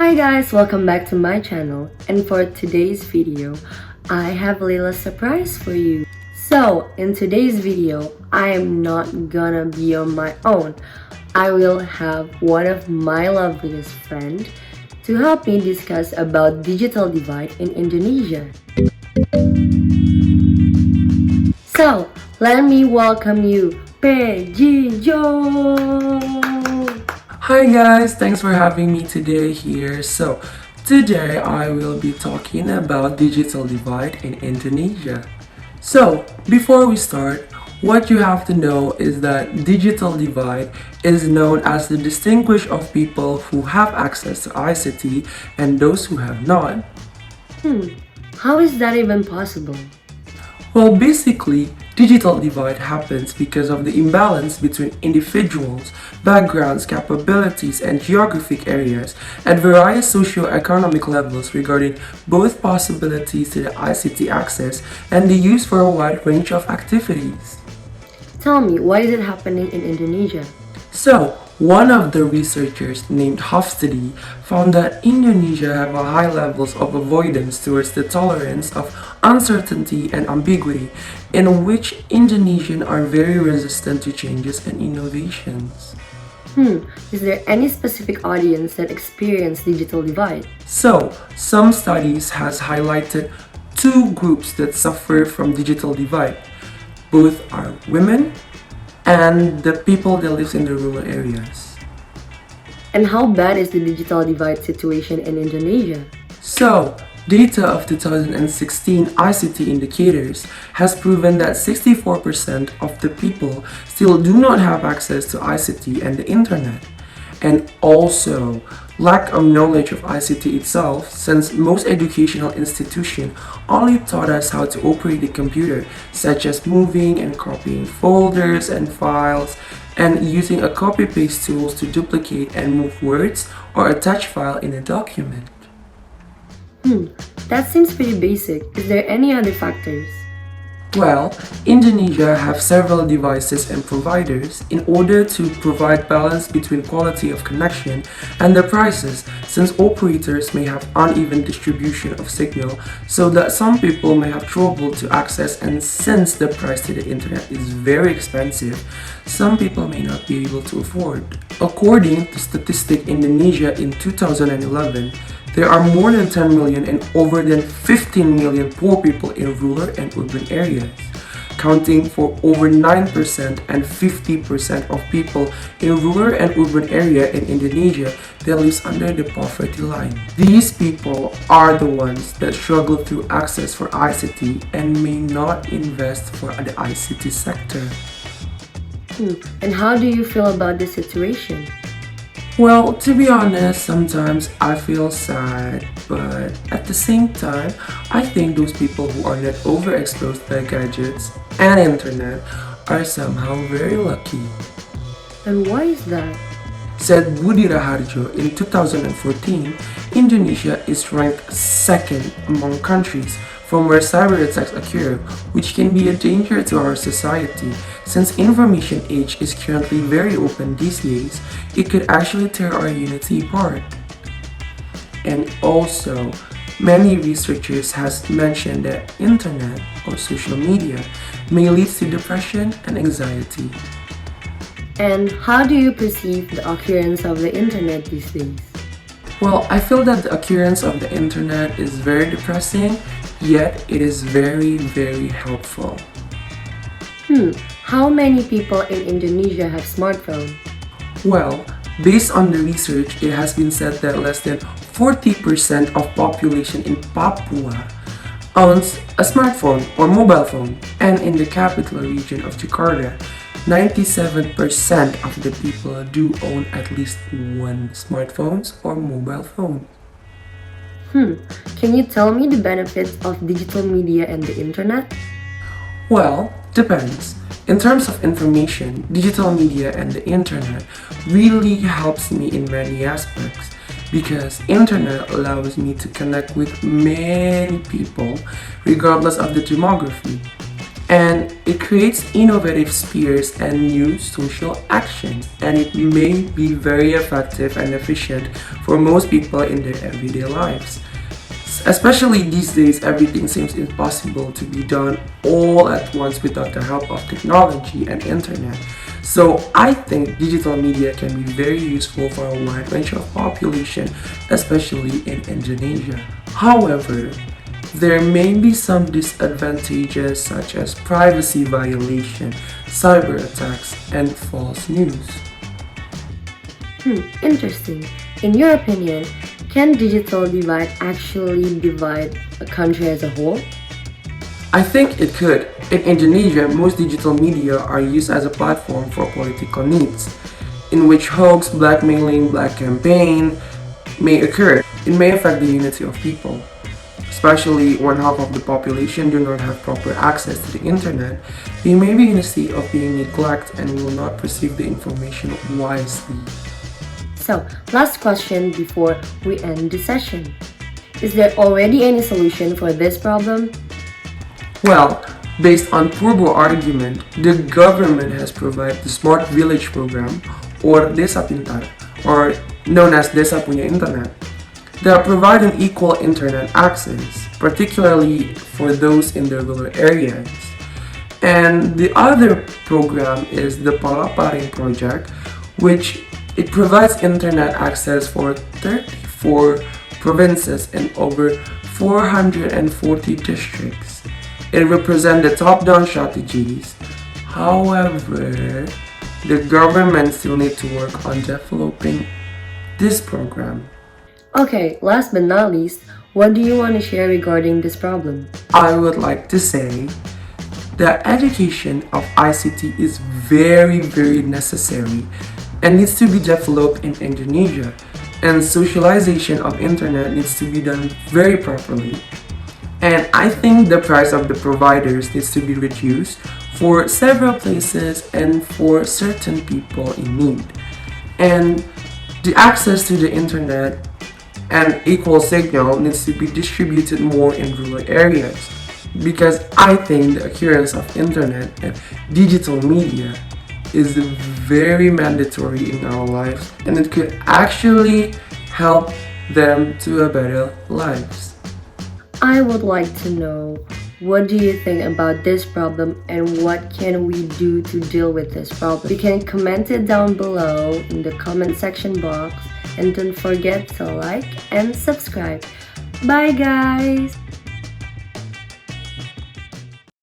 Hi guys, welcome back to my channel, and for today's video, I have a little surprise for you. So, in today's video, I am not gonna be on my own. I will have one of my loveliest friends to help me discuss about digital divide in Indonesia. So, let me welcome you, Pejijo! Hi guys, thanks for having me today here. So today I will be talking about digital divide in Indonesia. So before we start, what you have to know is that digital divide is known as the distinguish of people who have access to ICT and those who have not. How is that even possible? Well, basically, digital divide happens because of the imbalance between individuals, backgrounds, capabilities, and geographic areas at various socio-economic levels regarding both possibilities to the ICT access and the use for a wide range of activities. Tell me, why is it happening in Indonesia? So, one of the researchers named Hofstede found that Indonesia have a high levels of avoidance towards the tolerance of uncertainty and ambiguity, in which Indonesians are very resistant to changes and innovations. Is there any specific audience that experience digital divide? So, some studies has highlighted two groups that suffer from digital divide. Both are women and the people that live in the rural areas. And how bad is the digital divide situation in Indonesia? So, data of 2016 ICT indicators has proven that 64% of the people still do not have access to ICT and the internet. And also, lack of knowledge of ICT itself, since most educational institutions only taught us how to operate the computer, such as moving and copying folders and files, and using a copy-paste tools to duplicate and move words or attach file in a document. That seems pretty basic. Is there any other factors? Well, Indonesia have several devices and providers in order to provide balance between quality of connection and the prices, since operators may have uneven distribution of signal so that some people may have trouble to access, and since the price to the internet is very expensive, some people may not be able to afford. According to Statistic Indonesia in 2011, there are more than 10 million and over than 15 million poor people in rural and urban areas, counting for over 9% and 50% of people in rural and urban area in Indonesia that lives under the poverty line. These people are the ones that struggle through access for ICT and may not invest for the ICT sector. And how do you feel about this situation? Well, to be honest, sometimes I feel sad, but at the same time, I think those people who are not overexposed by gadgets and internet are somehow very lucky. And why is that? Said Budi Raharjo in 2014, Indonesia is ranked second among countries from where cyber attacks occur, which can be a danger to our society. Since information age is currently very open these days, it could actually tear our unity apart. And also, many researchers has mentioned that internet or social media may lead to depression and anxiety. And how do you perceive the occurrence of the internet these days? Well, I feel that the occurrence of the internet is very depressing, yet it is very, very helpful. How many people in Indonesia have smartphones? Well, based on the research, it has been said that less than 40% of population in Papua owns a smartphone or mobile phone, and in the capital region of Jakarta, 97% of the people do own at least one smartphone or mobile phone. Can you tell me the benefits of digital media and the internet? Well, depends. In terms of information, digital media and the internet really helps me in many aspects because internet allows me to connect with many people regardless of the demography. and it creates innovative spheres and new social action, and it may be very effective and efficient for most people in their everyday lives. Especially these days, everything seems impossible to be done all at once without the help of technology and internet. So I think digital media can be very useful for a wide range of population, especially in Indonesia. However, there may be some disadvantages such as privacy violation, cyber attacks, and false news. Interesting. In your opinion, can digital divide actually divide a country as a whole? I think it could. In Indonesia, most digital media are used as a platform for political needs, in which hoax, blackmailing, black campaign may occur. It may affect the unity of people, especially when half of the population do not have proper access to the internet. They may be in a state of being neglected and will not perceive the information wisely. So, last question before we end the session. Is there already any solution for this problem? Well, based on Purbo argument, the government has provided the Smart Village program or Desa Pintar, or known as Desa Punya Internet. They are providing equal internet access, particularly for those in the rural areas. And the other program is the Palaparing project, which it provides internet access for 34 provinces and over 440 districts. It represents the top-down strategies. However, the government still needs to work on developing this program. Okay, last but not least, what do you want to share regarding this problem? I would like to say that education of ICT is very, very necessary and needs to be developed in Indonesia, and socialization of internet needs to be done very properly. And I think the price of the providers needs to be reduced for several places and for certain people in need. And the access to the internet and equal signal needs to be distributed more in rural areas, because I think the occurrence of internet and digital media is very mandatory in our lives, and it could actually help them to a better lives. I would like to know, what do you think about this problem and what can we do to deal with this problem? You can comment it down below in the comment section box, and don't forget to like and subscribe. Bye guys!